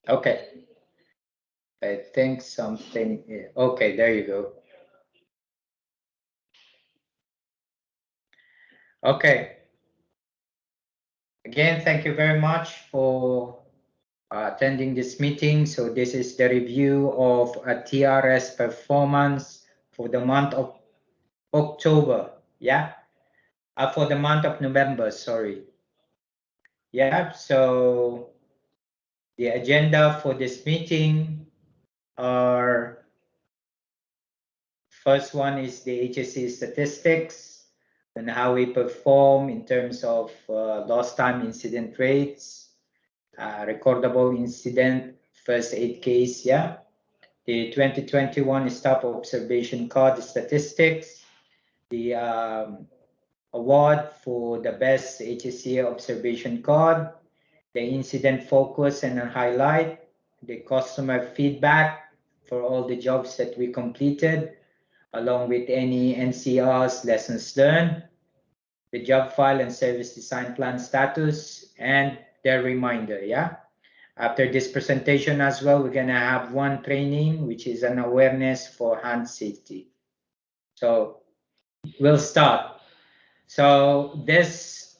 Okay. I think something. Okay, there you go. Okay. Again, thank you very much for attending this meeting. So this is the review of a TRS performance for the month of October. Yeah. For the month of November, sorry. Yeah. So the agenda for this meeting are, first one is the HSE statistics and how we perform in terms of lost time incident rates, recordable incident, first aid case, yeah. The 2021 staff observation card statistics, the award for the best HSE observation card, the incident focus and a highlight, the customer feedback for all the jobs that we completed, along with any NCRs, lessons learned, the job file and service design plan status, and the reminder, yeah. After this presentation as well, we're gonna have one training, which is an awareness for hand safety. So we'll start. So this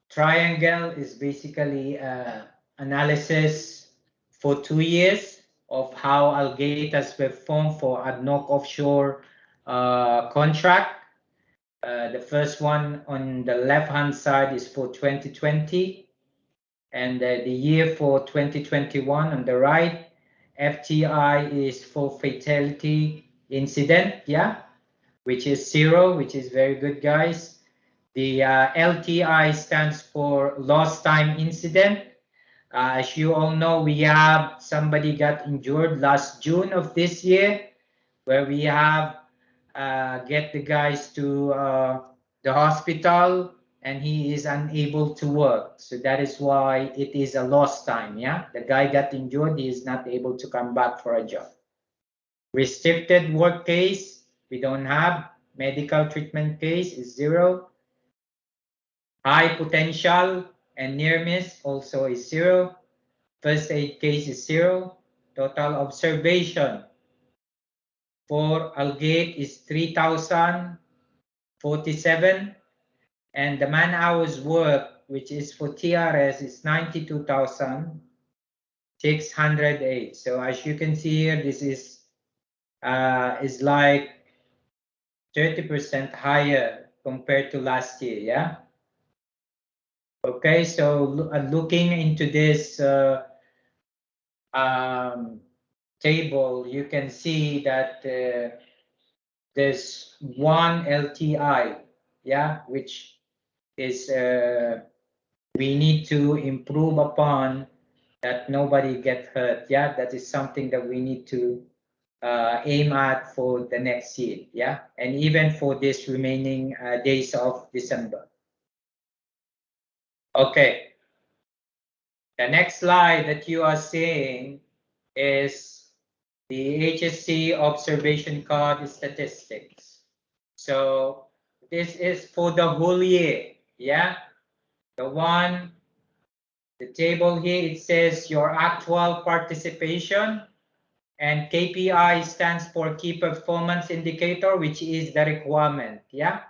triangle is basically analysis for 2 years of how Algate has performed for ADNOC offshore contract. The first one on the left-hand side is for 2020, and the year for 2021 on the right. FTI is for fatality incident, yeah, which is 0, which is very good, guys. The LTI stands for lost time incident. As you all know, we have somebody got injured last June of this year, where we have get the guys to the hospital and he is unable to work. So that is why it is a lost time. Yeah, the guy got injured, he is not able to come back for a job. Restricted work case, we don't have. Medical treatment case is 0. High potential and near miss also is 0. First aid case is 0. Total observation for Algate is 3,047, and the man hours work, which is for TRS, is 92,608. So as you can see here, this is like 30% higher compared to last year. Yeah. Okay, so looking into this table, you can see that there's one LTI, yeah, which is we need to improve upon, that nobody get hurt. Yeah, that is something that we need to aim at for the next year. Yeah, and even for this remaining days of December. Okay, the next slide that you are seeing is the HSC observation card statistics. So this is for the whole year. Yeah, the table here, it says your actual participation, and KPI stands for key performance indicator, which is the requirement. Yeah.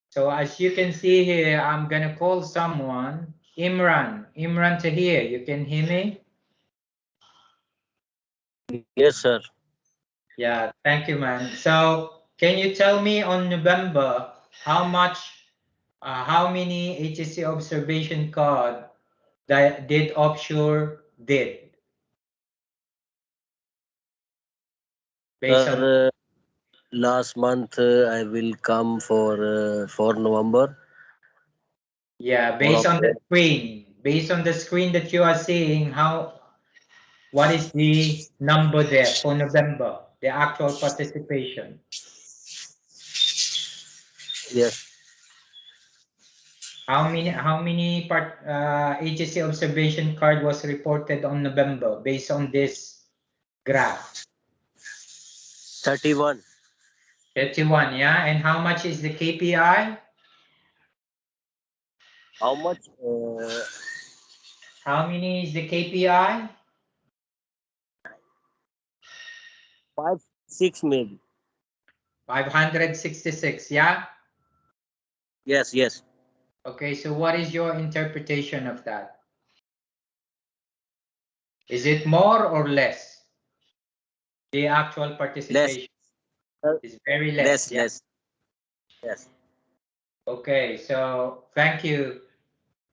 So as you can see here, I'm gonna call someone, Imran to here. You can hear me? Yes, sir. Yeah, thank you, man. So can you tell me on November how many HSC observation card that did offshore did based on, Sir, last month I will come for November yeah, for based on the screen that you are seeing, what is the number there for November, the actual participation? yes. How many HSC observation card was reported on November based on this graph? 31. 31, yeah. And how much is the KPI? How much? How many is the KPI? 5, 6 maybe. 566, yeah? Yes, yes. Okay, so what is your interpretation of that? Is it more or less? The actual Less, participation uh, is very less, less, yeah? less. Yes. Okay, so thank you.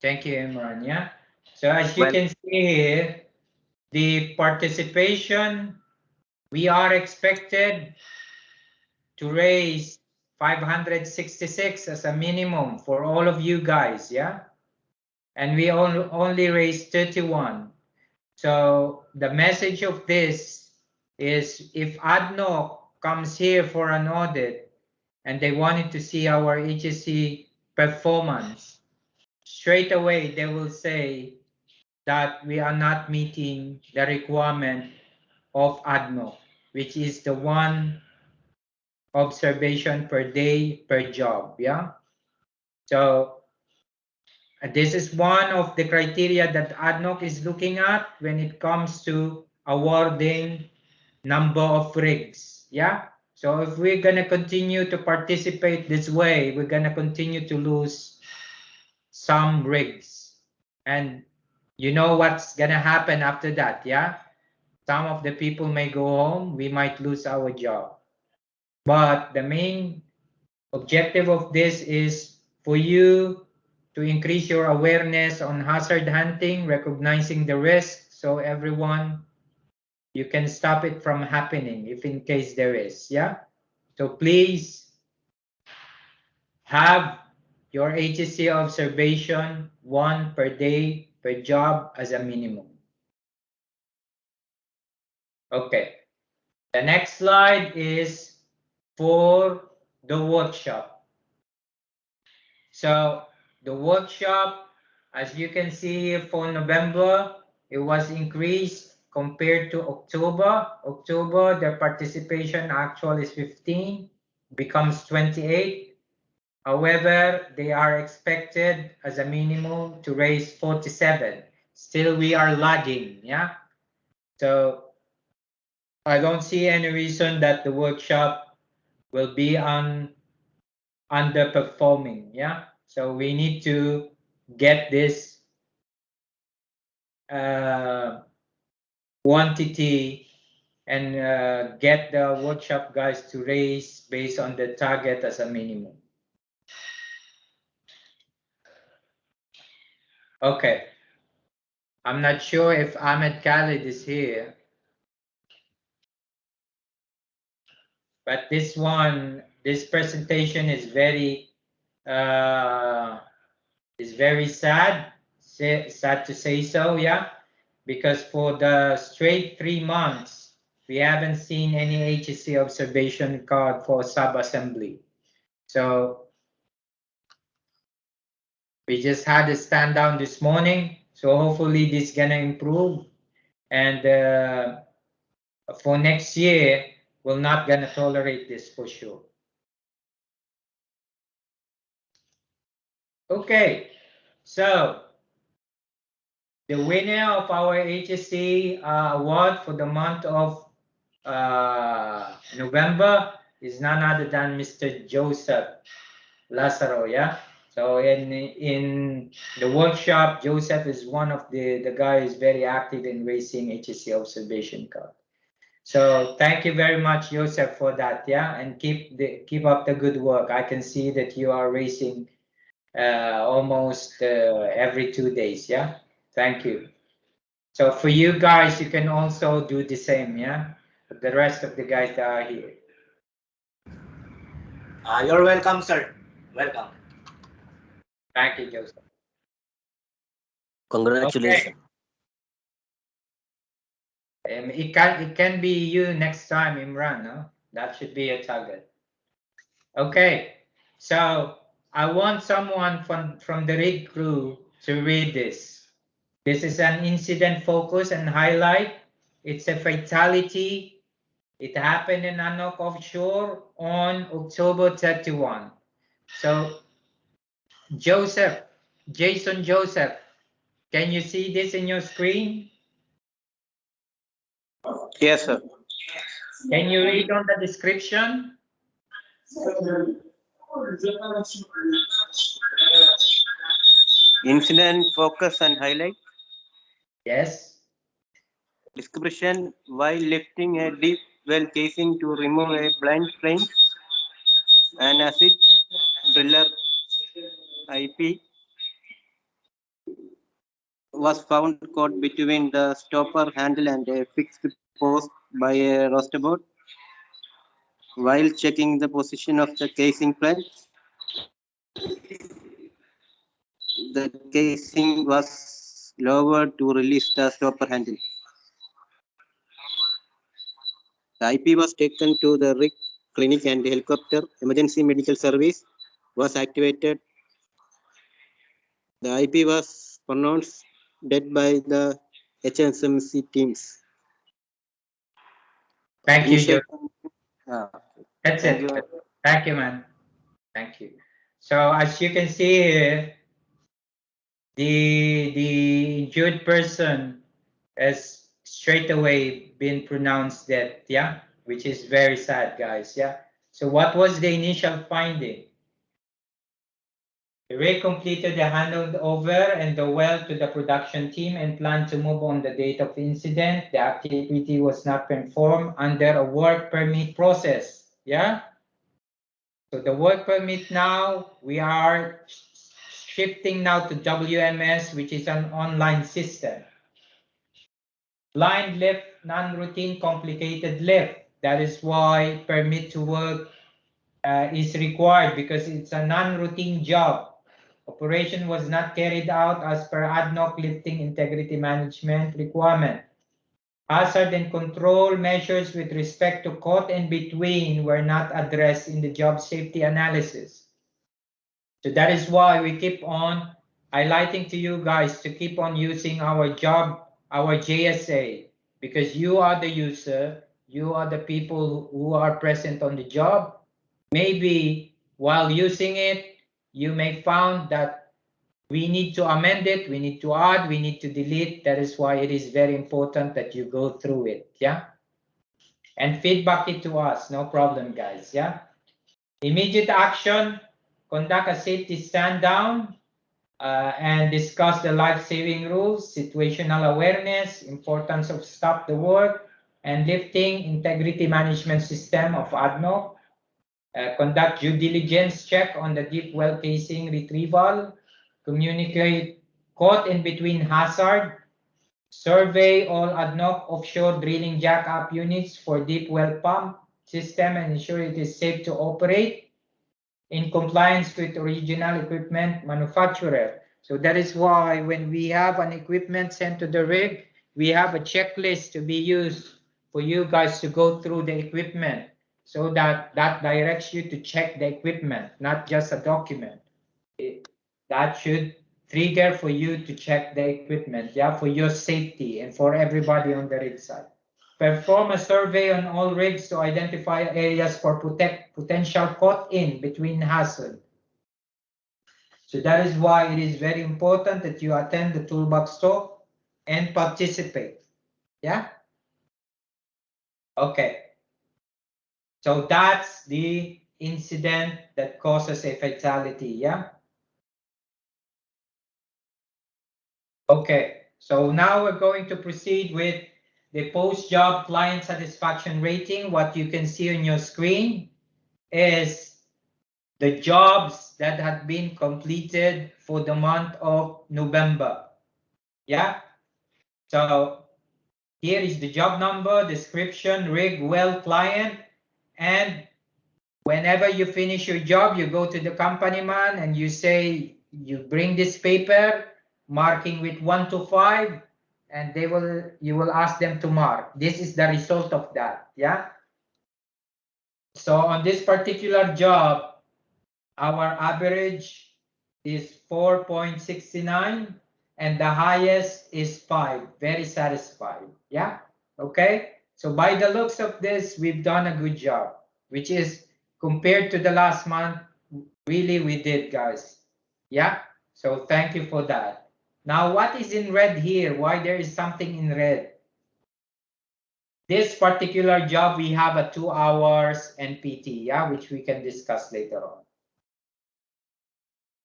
Thank you, Imran, yeah? So as you Well, can see here, the participation, we are expected to raise 566 as a minimum for all of you guys, yeah? And we only raised 31. So the message of this is if ADNOC comes here for an audit and they wanted to see our HSC performance, straight away they will say that we are not meeting the requirement of ADNOC, which is the one observation per day per job. Yeah. So this is one of the criteria that ADNOC is looking at when it comes to awarding number of rigs. Yeah. So if we're gonna continue to participate this way, we're gonna continue to lose some rigs. And you know what's gonna happen after that, yeah? Some of the people may go home, we might lose our job. But the main objective of this is for you to increase your awareness on hazard hunting, recognizing the risk, so everyone you can stop it from happening if in case there is, yeah? So please have your HSC observation one per day per job as a minimum. Okay, the next slide is for the workshop. So the workshop, as you can see for November, it was increased compared to October. October, the participation actual is 15, becomes 28. However, they are expected as a minimum to raise 47. Still, we are lagging, yeah? So I don't see any reason that the workshop will be underperforming, yeah? So we need to get this uh, quantity and get the workshop guys to raise based on the target as a minimum. Okay, I'm not sure if Ahmed Khalid is here, but this presentation uh, is very sad. Sad to say so, yeah, because for the straight 3 months we haven't seen any HSC observation card for sub-assembly. So we just had a stand down this morning. So hopefully this is gonna improve, and for next year we're not gonna tolerate this for sure. Okay, so the winner of our HSC award for the month of November is none other than Mr. Joseph Lazaro, yeah. So in the workshop, Joseph is one of the guys very active in racing HSC observation car. So thank you very much, Joseph, for that, yeah, and keep up the good work. I can see that you are racing almost every 2 days, yeah. Thank you. So for you guys, you can also do the same, yeah. The rest of the guys that are here. You're welcome, sir. Welcome. Thank you, Joseph. Okay. Congratulations. It can be you next time, Imran. No? That should be a target. Okay. So I want someone from the rig crew to read this. This is an incident focus and highlight. It's a fatality. It happened in Anok offshore on October 31. So Joseph, Jason Joseph, can you see this in your screen? Yes, sir. Can you read on the description? Incident focus and highlight. Yes. Description: while lifting a deep well casing to remove a blind frame, an acid driller IP was found caught between the stopper handle and a fixed post by a roster board. While checking the position of the casing plate, the casing was lowered to release the stopper handle. The IP was taken to the rig clinic and helicopter emergency medical service was activated. The IP was pronounced dead by the HSMC teams. Thank you, Initial, Joe. That's thank it. you. Thank you, man. Thank you. So as you can see here, the injured person has straight away been pronounced dead, yeah, which is very sad, guys, yeah. So what was the initial finding? The rig completed the handover and the well to the production team and planned to move on the date of incident. The activity was not performed under a work permit process, yeah. So the work permit now, we are shifting now to WMS, which is an online system. Blind lift, non-routine, complicated lift. That is why permit to work is required, because it's a non-routine job. Operation was not carried out as per ADNOC lifting integrity management requirement. Hazard and control measures with respect to caught and between were not addressed in the job safety analysis. So that is why we keep on highlighting to you guys to keep on using our JSA, because you are the user, you are the people who are present on the job. Maybe while using it, you may found that we need to amend it, we need to add, we need to delete. That is why it is very important that you go through it, yeah? And feedback it to us, no problem, guys, yeah? Immediate action, conduct a safety stand down and discuss the life-saving rules, situational awareness, importance of stop the work, and lifting integrity management system of ADNOC. Conduct due diligence check on the deep well casing retrieval, communicate caught in between hazard, survey all ADNOC offshore drilling jack-up units for deep well pump system and ensure it is safe to operate in compliance with original equipment manufacturer. So that is why when we have an equipment sent to the rig, we have a checklist to be used for you guys to go through the equipment, so that directs you to check the equipment, not just a document. That should trigger for you to check the equipment, yeah, for your safety and for everybody on the rig side. Perform a survey on all rigs to identify areas for potential caught in between hazard. So that is why it is very important that you attend the toolbox talk and participate. Yeah? Okay. So that's the incident that causes a fatality. Yeah? Okay. So now we're going to proceed with the post-job client satisfaction rating. What you can see on your screen is the jobs that had been completed for the month of November. Yeah. So here is the job number, description, rig, well, client, and whenever you finish your job, you go to the company man and you say, you bring this paper, marking with 1 to 5, and you will ask them to mark. This is the result of that. Yeah. So on this particular job, our average is 4.69 and the highest is 5. Very satisfied. Yeah. Okay. So by the looks of this, we've done a good job, which is compared to the last month, really we did, guys. Yeah. So thank you for that. Now, what is in red here? Why there is something in red? This particular job, we have a 2 hours NPT, yeah, which we can discuss later on.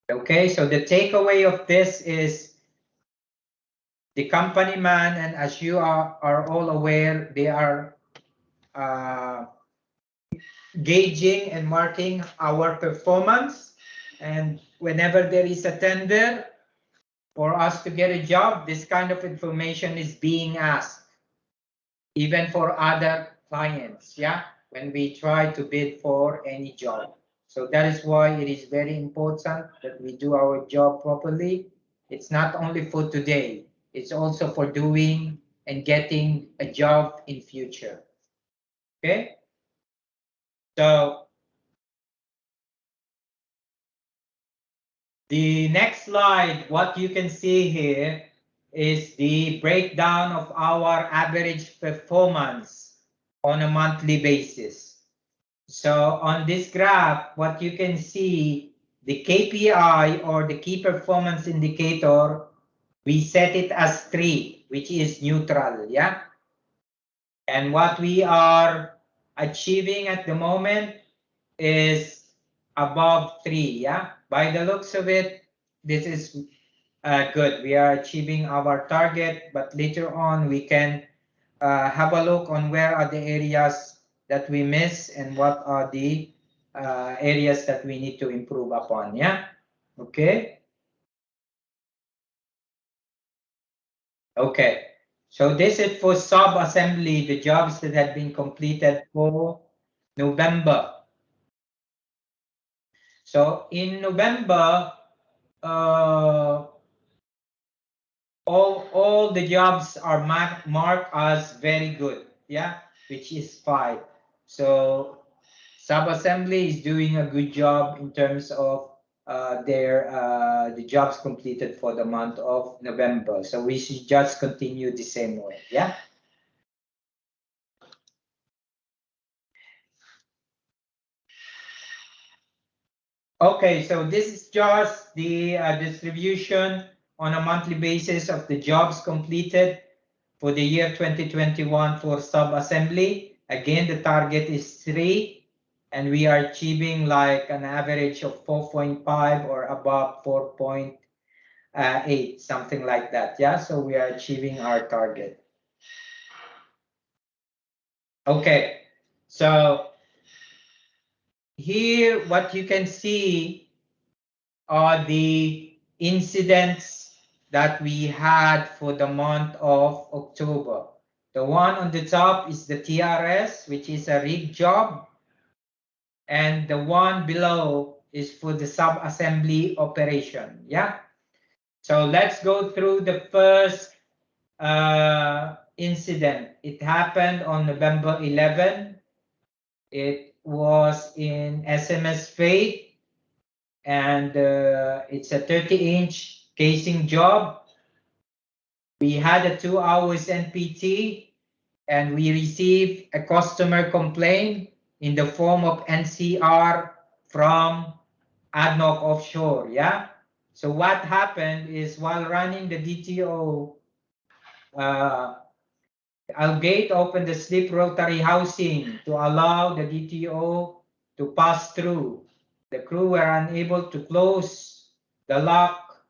Okay, so the takeaway of this is the company man, and as you are all aware, they are gauging and marking our performance. And whenever there is a tender for us to get a job, this kind of information is being asked, even for other clients, yeah, when we try to bid for any job. So that is why it is very important that we do our job properly. It's not only for today, it's also for doing and getting a job in future. Okay, so the next slide, what you can see here is the breakdown of our average performance on a monthly basis. So on this graph, what you can see, the KPI or the key performance indicator, we set it as 3, which is neutral, yeah? And what we are achieving at the moment is above 3, yeah? By the looks of it, this is good. We are achieving our target, but later on we can have a look on where are the areas that we miss and what are the areas that we need to improve upon. Yeah. Okay. Okay. So this is for sub-assembly, the jobs that have been completed for November. So in November, all the jobs are marked as very good, yeah, which is 5. So sub-assembly is doing a good job in terms of the jobs completed for the month of November. So we should just continue the same way, yeah. Okay, so this is just the distribution on a monthly basis of the jobs completed for the year 2021 for sub-assembly. Again, the target is 3, and we are achieving like an average of 4.5 or above 4.8, something like that. Yeah, so we are achieving our target. Okay, so here what you can see are the incidents that we had for the month of October. The one on the top is the TRS, which is a rig job. And the one below is for the sub-assembly operation. Yeah. So let's go through the first incident. It happened on November 11. It was in SMS Faith, and it's a 30-inch casing job. We had a 2 hours NPT, and we received a customer complaint in the form of NCR from ADNOC Offshore, yeah? So what happened is while running the DTO, Algate opened the slip rotary housing to allow the DTO to pass through. The crew were unable to close the lock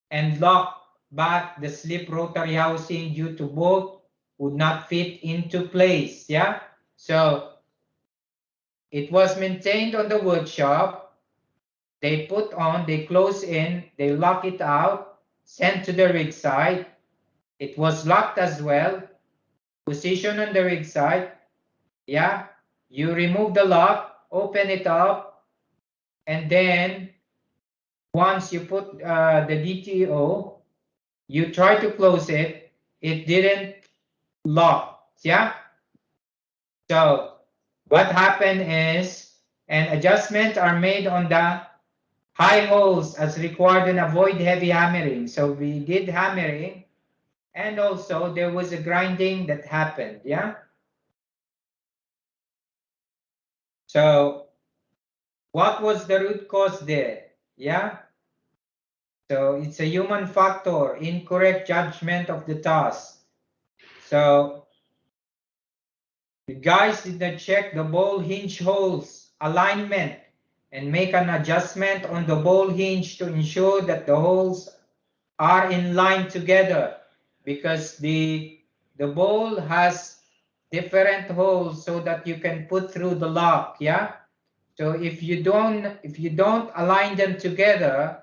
and lock back the slip rotary housing due to both would not fit into place, yeah? So it was maintained on the workshop. They put on, they close in, they lock it out, sent to the rig site. It was locked as well, position on the rig site. Yeah, you remove the lock, open it up, and then once you put the DTO, you try to close it, it didn't lock. Yeah. So what happened is an adjustment are made on the high holes as required and avoid heavy hammering. So we did hammering, and also there was a grinding that happened. Yeah. So what was the root cause there? Yeah. So it's a human factor, incorrect judgment of the task. So the guys did not check the ball hinge holes alignment and make an adjustment on the ball hinge to ensure that the holes are in line together, because the ball has different holes so that you can put through the lock. Yeah, so if you don't align them together,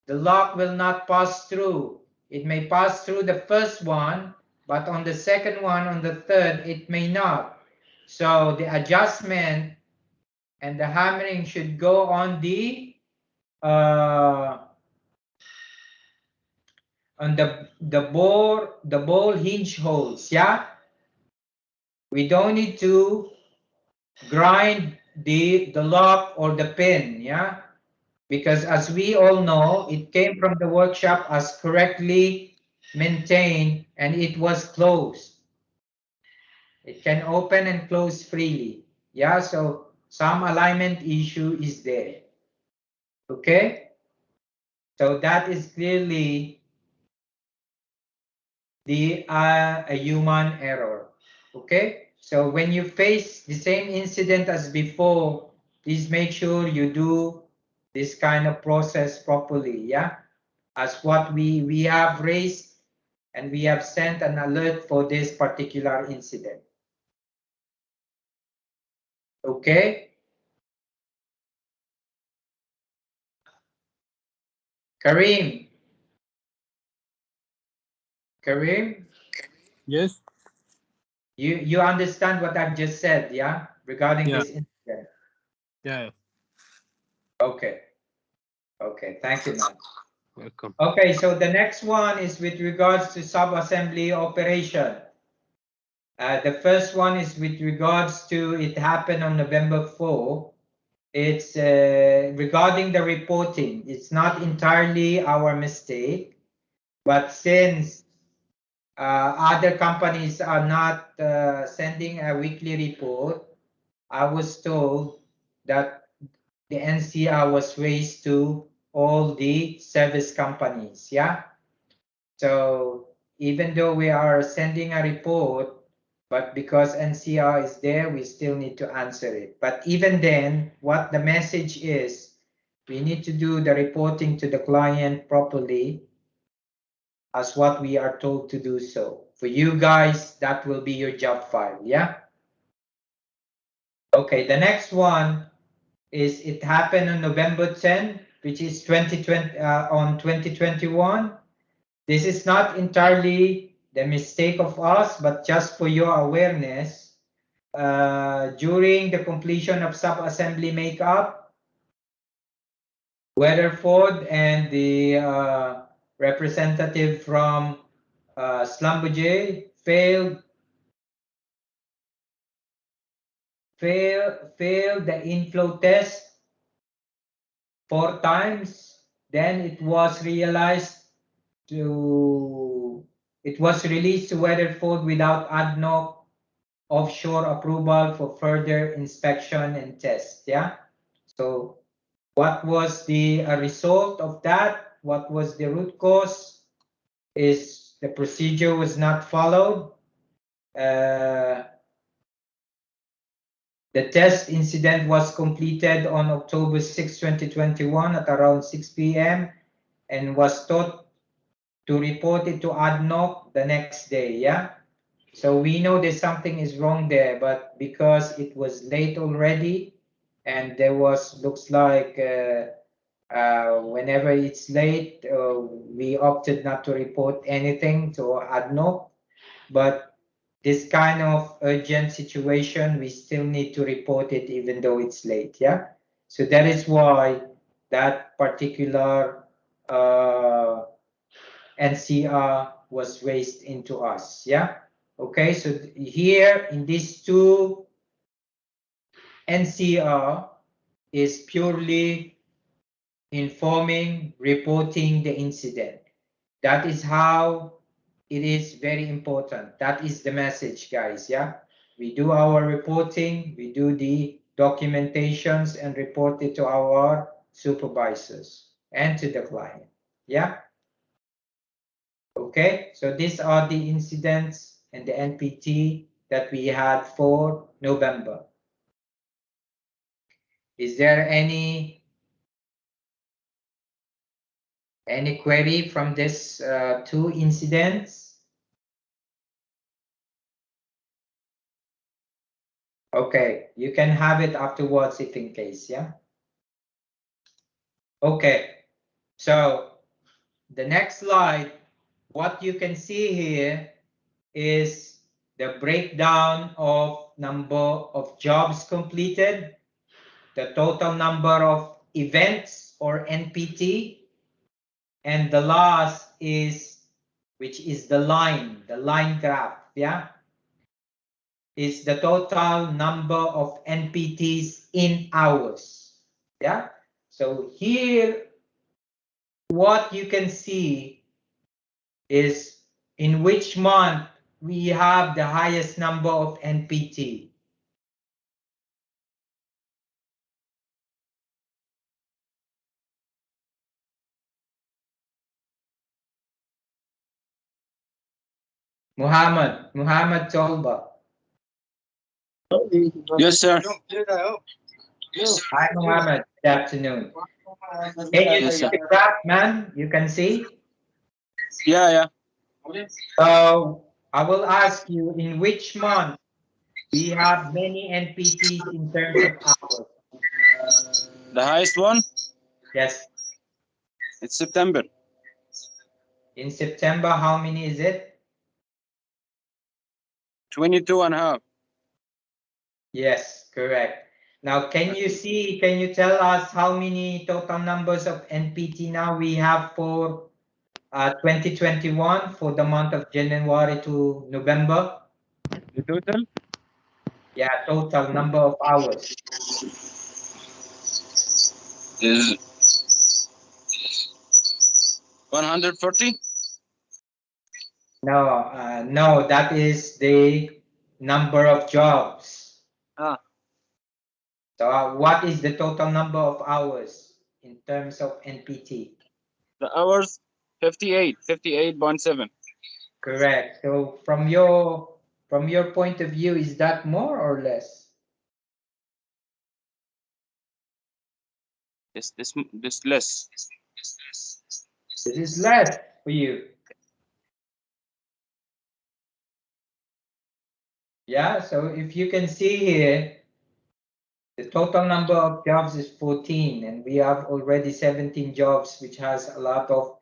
the lock will not pass through. It may pass through the first one, but on the second one, on the third, it may not. So the adjustment and the hammering should go uh, on the ball hinge holes. Yeah, we don't need to grind the lock or the pin. Yeah, because as we all know, it came from the workshop as correctly maintained and it was closed. It can open and close freely. Yeah, so some alignment issue is there. Okay, so that is clearly a human error. Okay, so when you face the same incident as before, please make sure you do this kind of process properly. Yeah, as what we have raised, and we have sent an alert for this particular incident. Okay, Kareem. Kareem, Yes. you understand what I've just said, yeah, regarding Yeah. this incident. Yeah. Okay, okay, thank you, man. Welcome. Okay, so the next one is with regards to sub-assembly operation. The first one is with regards to it happened on November 4. It's regarding the reporting. It's not entirely our mistake, but since other companies are not sending a weekly report, I was told that the NCR was raised to all the service companies. Yeah. So even though we are sending a report, but because NCR is there, we still need to answer it. But even then, what the message is, we need to do the reporting to the client properly as what we are told to do so. For you guys, that will be your job file. Yeah. Okay, the next one is it happened on November 10, which is 2020 on 2021. This is not entirely the mistake of us, but just for your awareness, during the completion of sub-assembly makeup, Weatherford and the representative from Schlumberger failed the inflow test 4 times. Then it was released to Weatherford without ADNOC offshore approval for further inspection and test. Yeah. So what was the result of that? What was the root cause? Is the procedure was not followed. The test incident was completed on October 6, 2021 at around 6 p.m. and was taught to report it to ADNOC the next day. Yeah. So we know there's something is wrong there, but because it was late already and there was looks like whenever it's late, we opted not to report anything to ADNOC. But this kind of urgent situation, we still need to report it even though it's late. Yeah. So that is why that particular NCR was raised into us. Yeah. Okay. So here in these two NCR is purely informing, reporting the incident. That is how it is very important. That is the message, guys. Yeah, we do our reporting, we do the documentations and report it to our supervisors and to the client. Yeah. Okay, so these are the incidents and the NPT that we had for November. Is there any query from this two incidents? Okay, you can have it afterwards if in case, yeah? Okay, so the next slide, what you can see here is the breakdown of number of jobs completed, the total number of events or NPT, and the last is, which is the line graph, yeah, is the total number of NPTs in hours, yeah. So here, what you can see is in which month we have the highest number of NPT. Muhammad Tolba. Yes, sir. Hi, Muhammad. Good afternoon. Can you Yes, see sir. the graph, man? You can see? Yeah. So I will ask you, in which month we have many NPTs in terms of hours? The highest one, Yes. it's September. In September, how many is it? 22 and a half. Yes, correct. Now, can you tell us how many total numbers of NPT now we have for 2021 for the month of January to November? The total? Yeah, total number of hours. Is 140? No, that is the number of jobs. Ah. So what is the total number of hours in terms of NPT? The hours, 58.7. Correct. So from your point of view, is that more or less? This less. This is less for you. Yeah, so if you can see here, the total number of jobs is 14, and we have already 17 jobs, which has a lot of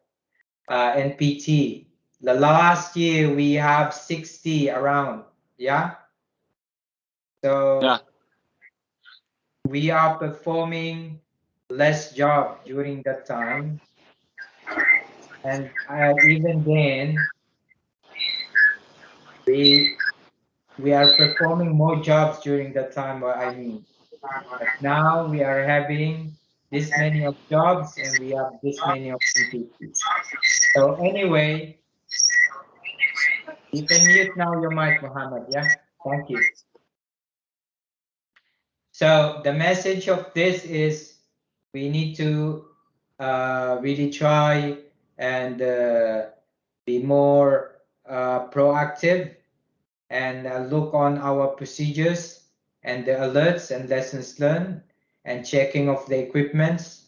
NPT. The last year we have 60 around, yeah? So Yeah. we are performing less job during that time. And even then, we are performing more jobs during that time, what I mean. But now we are having this many of jobs and we have this many of NPT. So anyway, you can mute now your mic, Muhammad, yeah? Thank you. So the message of this is we need to really try and be more proactive and look on our procedures and the alerts and lessons learned and checking of the equipments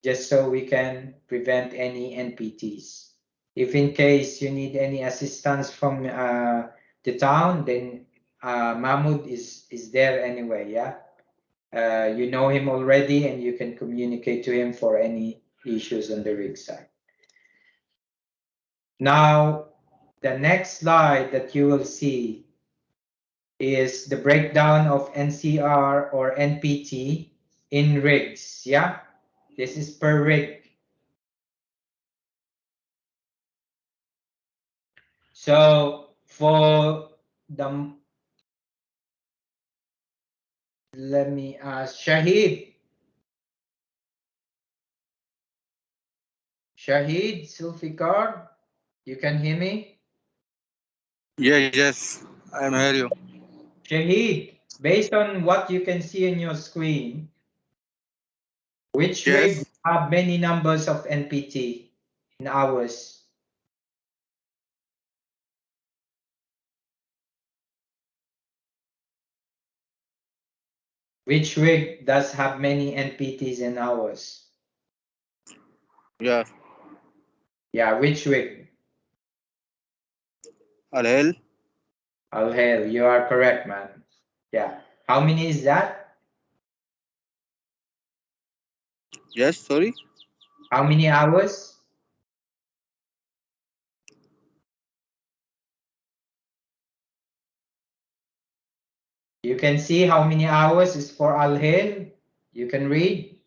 just so we can prevent any NPTs. If in case you need any assistance from the town, then Mahmoud is there anyway, yeah? You know him already and you can communicate to him for any issues on the rig side. Now, the next slide that you will see is the breakdown of NCR or NPT in rigs. Yeah, this is per rig. So for the, let me ask Shahid Sulfikar, you can hear me? Yes, I'm hear you. Shahid, based on what you can see in your screen, which rig Yes, have many numbers of NPT? in hours? Which rig does have many NPTs in hours? Yeah. Yeah, which rig? Al-Hil. Al Hell, you are correct, man. Yeah. How many is that? Yes, sorry. How many hours? You can see how many hours is for Al Hil. You can read.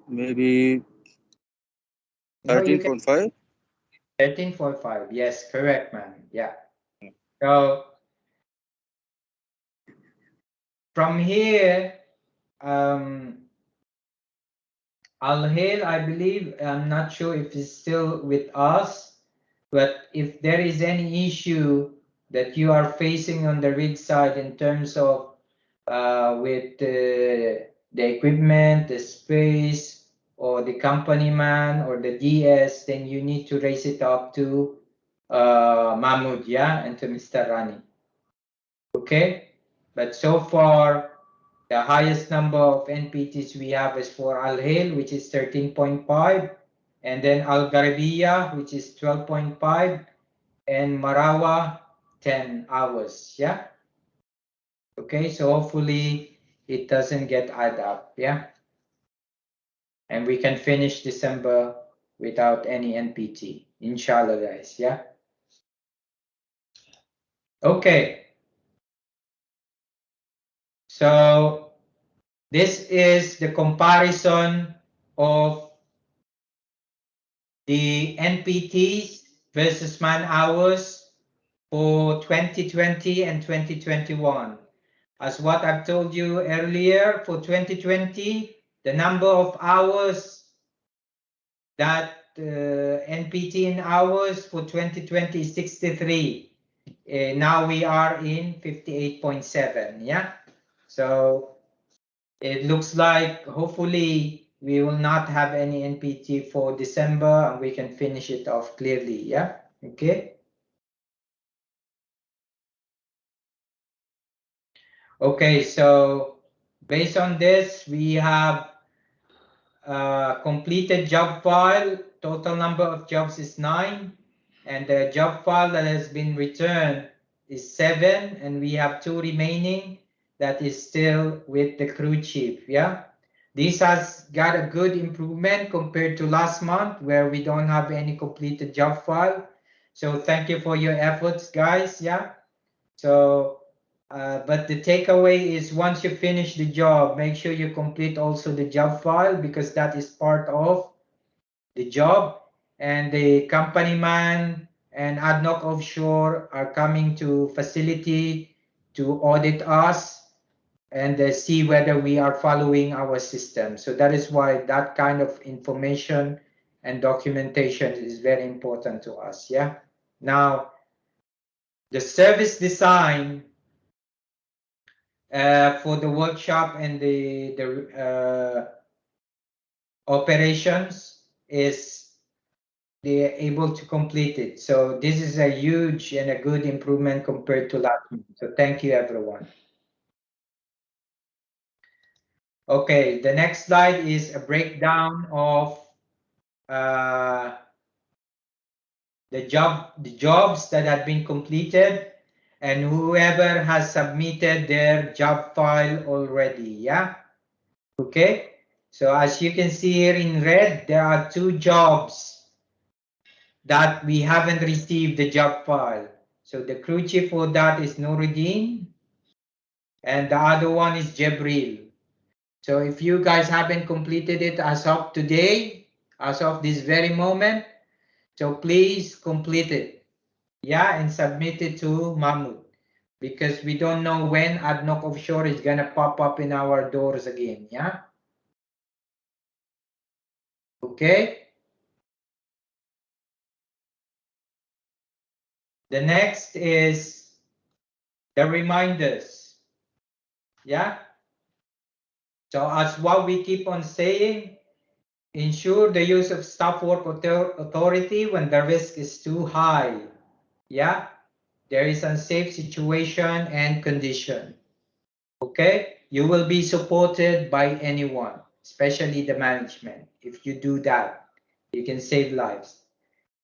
Maybe No, you can 13.5. 13.5. Yes, correct, man. Yeah. So from here, Al Hil, I believe, I'm not sure if it's still with us, but if there is any issue that you are facing on the rig side in terms of with the equipment, the space, or the company man or the DS, then you need to raise it up to Mahmoud, yeah, and to Mr. Rani. Okay, but so far the highest number of NPTs we have is for Al Hil, which is 13.5, and then Al Garbiya, which is 12.5, and Marawa 10 hours. Yeah. Okay, so hopefully it doesn't get add up. Yeah. And we can finish December without any NPT. Inshallah, guys. Yeah. Okay. So this is the comparison of the NPTs versus man hours for 2020 and 2021. As what I've told you earlier, for 2020, the number of hours that NPT in hours for 2020 is 63. Now we are in 58.7. Yeah. So it looks like hopefully we will not have any NPT for December and we can finish it off clearly. Yeah. Okay. Okay. So based on this, we have completed job file. Total number of jobs is 9. And the job file that has been returned is 7. And we have 2 remaining that is still with the crew chief. Yeah. This has got a good improvement compared to last month where we don't have any completed job file. So thank you for your efforts, guys. Yeah. So, but the takeaway is once you finish the job, make sure you complete also the job file because that is part of the job. And the company man and ADNOC Offshore are coming to facility to audit us and see whether we are following our system. So that is why that kind of information and documentation is very important to us. Yeah. Now, the service design for the workshop and the operations is they're able to complete it. So this is a huge and a good improvement compared to last month. So thank you, everyone. Okay, the next slide is a breakdown of the jobs that have been completed and whoever has submitted their job file already. Yeah. Okay. So as you can see here in red, there are 2 jobs that we haven't received the job file. So the crew chief for that is Nuruddin and the other one is Jabril. So if you guys haven't completed it as of today, as of this very moment, so please complete it. Yeah, and submit it to Mahmoud because we don't know when ADNOC Offshore is gonna pop up in our doors again. Yeah. Okay. The next is the reminders. Yeah. So as what we keep on saying, ensure the use of staff work authority when the risk is too high. Yeah, there is unsafe situation and condition. Okay, you will be supported by anyone, especially the management. If you do that, you can save lives.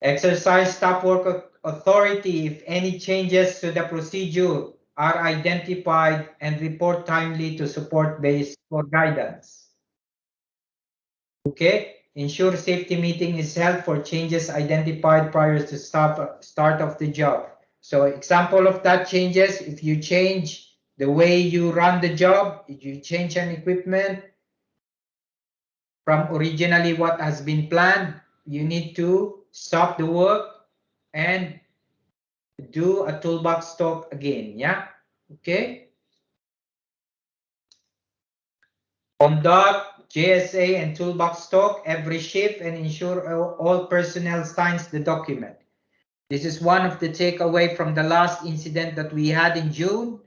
Exercise staff work authority if any changes to the procedure are identified and report timely to support base for guidance. Okay, ensure safety meeting is held for changes identified prior to start of the job. So example of that changes, if you change the way you run the job, if you change an equipment from originally what has been planned, you need to stop the work and do a toolbox talk again. Yeah, okay. Conduct JSA and toolbox talk every shift and ensure all personnel signs the document. This is one of the takeaway from the last incident that we had in June,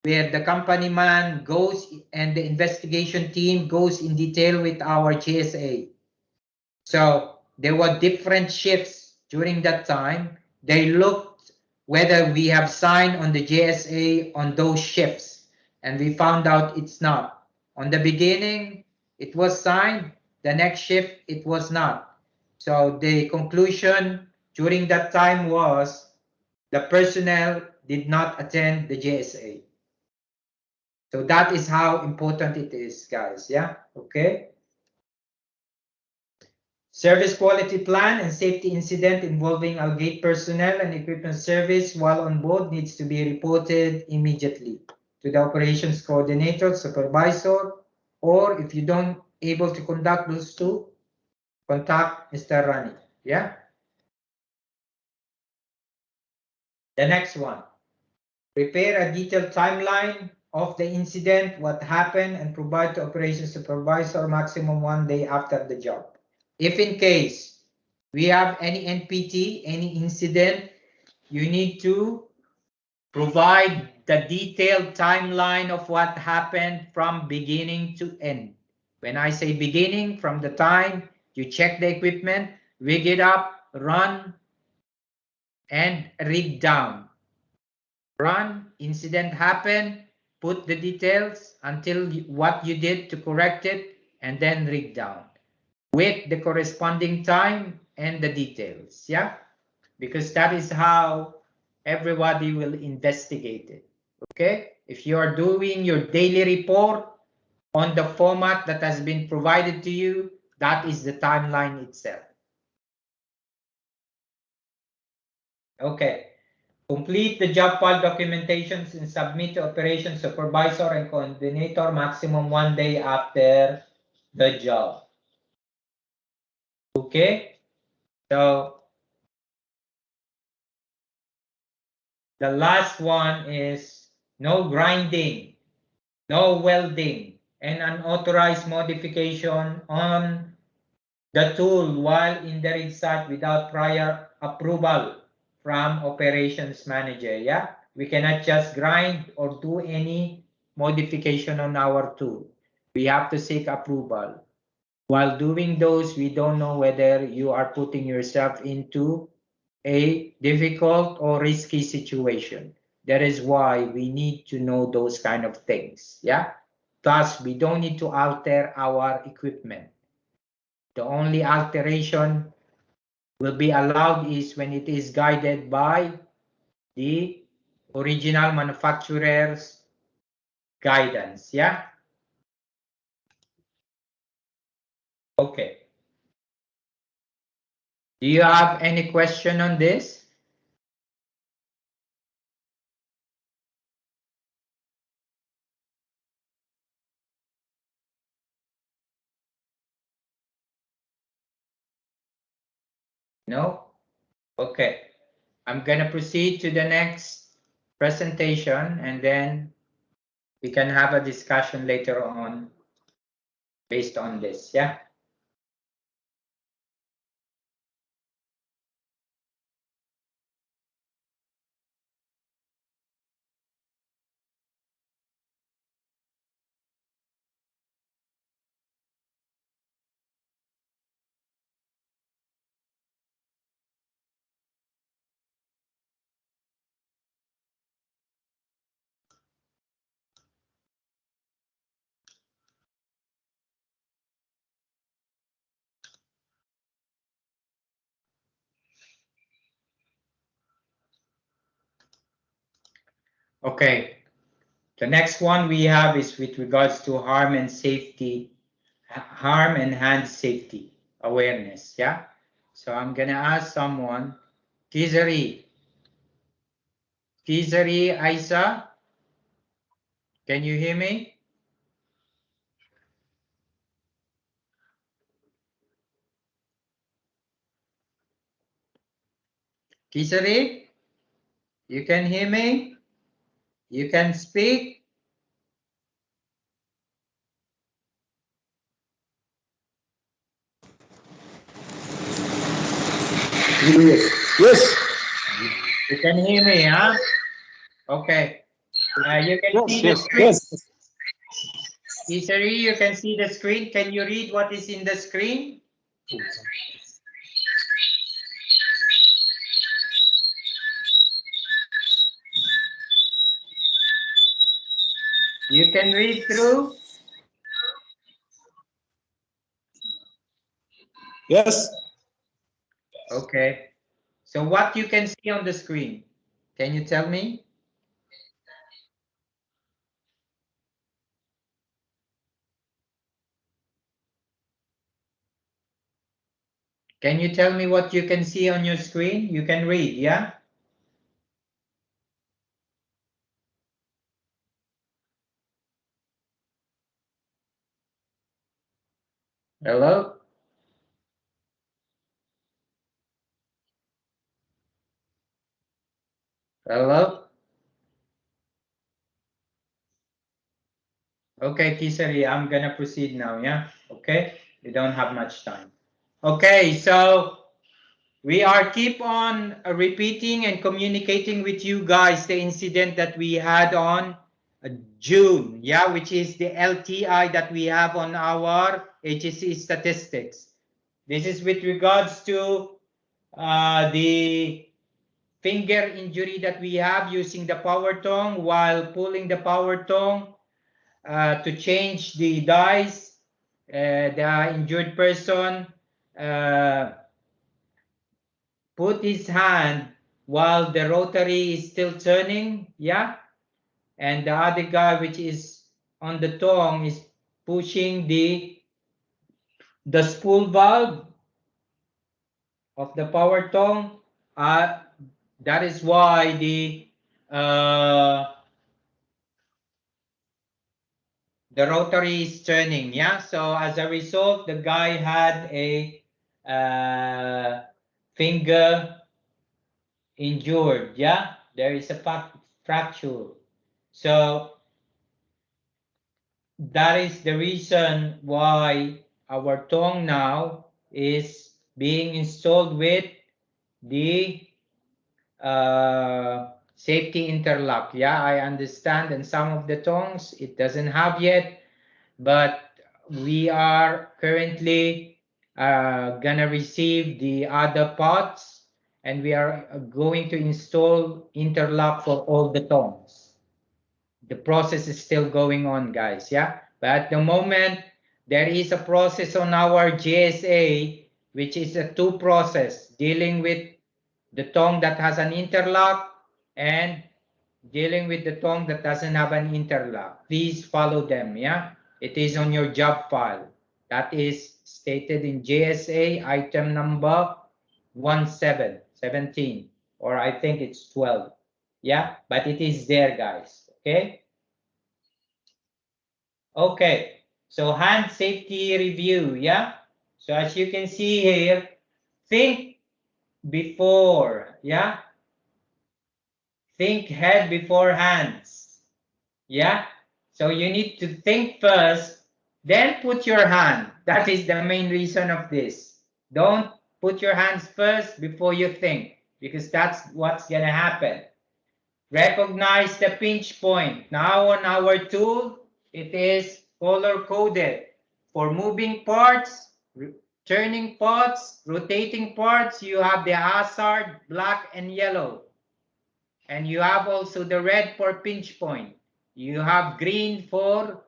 where the company man goes and the investigation team goes in detail with our GSA. So there were different shifts during that time. They looked whether we have signed on the GSA on those shifts, and we found out it's not. On the beginning, it was signed. The next shift, it was not. So the conclusion during that time was the personnel did not attend the GSA. So that is how important it is, guys. Yeah, okay. Service quality plan and safety incident involving Algate personnel and equipment service while on board needs to be reported immediately to the operations coordinator, supervisor, or if you don't able to conduct those two, contact Mr. Rani. Yeah. The next one. Prepare a detailed timeline of the incident, what happened, and provide to operations supervisor maximum 1 day after the job. If in case we have any NPT, any incident, you need to provide the detailed timeline of what happened from beginning to end. When I say beginning, from the time you check the equipment, rig it up, run, and rig down. Run, incident happened, put the details until what you did to correct it, and then rig down with the corresponding time and the details. Yeah, because that is how everybody will investigate it. Okay, if you are doing your daily report on the format that has been provided to you, that is the timeline itself. Okay, complete the job file documentations and submit to operations supervisor and coordinator maximum 1 day after the job. Okay, so the last one is no grinding, no welding, and unauthorized modification on the tool while in the rig site without prior approval from operations manager. Yeah, we cannot just grind or do any modification on our tool. We have to seek approval. While doing those, we don't know whether you are putting yourself into a difficult or risky situation. That is why we need to know those kind of things. Yeah. Thus, we don't need to alter our equipment. The only alteration will be allowed is when it is guided by the original manufacturer's guidance. Yeah. Okay. Do you have any question on this? No? Okay. I'm going to proceed to the next presentation and then we can have a discussion later on based on this. Yeah. Okay. The next one we have is with regards to harm and safety, harm and hand safety awareness. Yeah. So I'm gonna ask someone, Kizari, Isa, can you hear me? Kizari, you can hear me? You can speak? Yes. You can hear me, huh? Okay. You can see the Yes. screen. Yes. Kizari, you can see the screen. Can you read what is in the screen? You can read through? Yes. Okay. So what you can see on the screen? Can you tell me? Can you tell me what you can see on your screen? You can read, yeah? Hello? Hello? Okay, Kisari, I'm gonna proceed now, yeah? Okay? We don't have much time. Okay, so we are keep on repeating and communicating with you guys the incident that we had on June, yeah, which is the LTI that we have on our HSC statistics. This is with regards to the finger injury that we have using the power tong while pulling the power tong to change the dies. The injured person uh, put his hand while the rotary is still turning, yeah, and the other guy which is on the tong is pushing the spool valve of the power tong. That is why uh, the rotary is turning, yeah. So as a result, the guy had a finger injured, yeah. There is a fracture. So that is the reason why our tongue now is being installed with the safety interlock. Yeah, I understand. And some of the tongues it doesn't have yet, but we are currently gonna receive the other parts, and we are going to install interlock for all the tongues. The process is still going on, guys, yeah, but at the moment there is a process on our GSA which is a two process dealing with the tongue that has an interlock and dealing with the tongue that doesn't have an interlock. Please follow them, yeah, it is on your job file that is stated in GSA item number 17, or I think it's 12, yeah, but it is there, guys. Okay. Okay, so hand safety review, yeah? So as you can see here, think before, yeah? Think head before hands, yeah? So you need to think first, then put your hand. That is the main reason of this. Don't put your hands first before you think, because that's what's gonna happen. Recognize the pinch point. Now on our tool, it is color coded. For moving parts, turning parts, rotating parts, you have the hazard, black and yellow. And you have also the red for pinch point. You have green for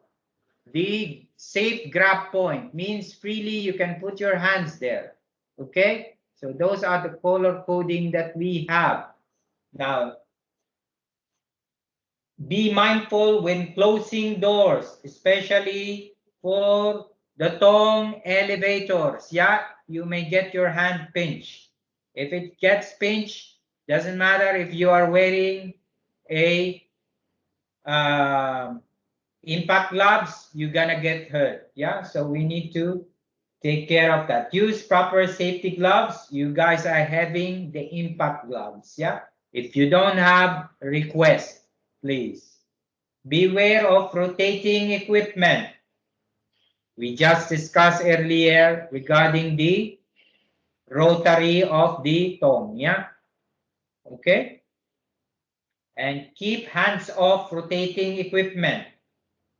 the safe grab point. Means freely you can put your hands there. Okay? So those are the color coding that we have. Now, Be mindful when closing doors, especially for the tong elevators. Yeah, you may get your hand pinched. If it gets pinched, doesn't matter if you are wearing a um, impact gloves, you're gonna get hurt. Yeah, so we need to take care of that. Use proper safety gloves. You guys are having the impact gloves. Yeah, if you don't have, request, please. Beware of rotating equipment. We just discussed earlier regarding the rotary of the tong. Yeah, okay. And keep hands off rotating equipment.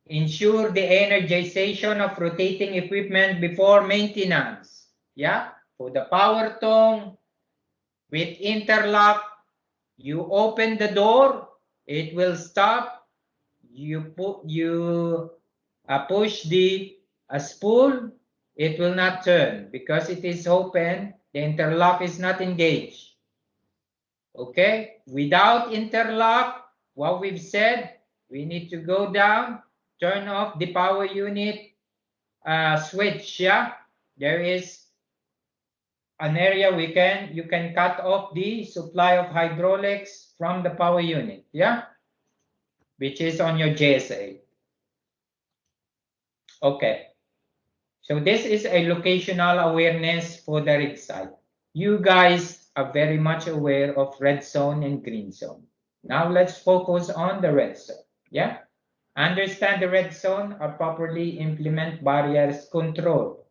Ensure the energization of rotating equipment before maintenance. Yeah, for the power tong with interlock, you open the door, it will stop. You push the spool, it will not turn because it is open. The interlock is not engaged. Okay, without interlock, what we've said, we need to go down, turn off the power unit switch. Yeah, there is an area you can cut off the supply of hydraulics from the power unit. Yeah, which is on your JSA. Okay, so this is a locational awareness for the rig site. You guys are very much aware of red zone and green zone. Now let's focus on the red zone. Yeah, understand the red zone or properly implement barriers control.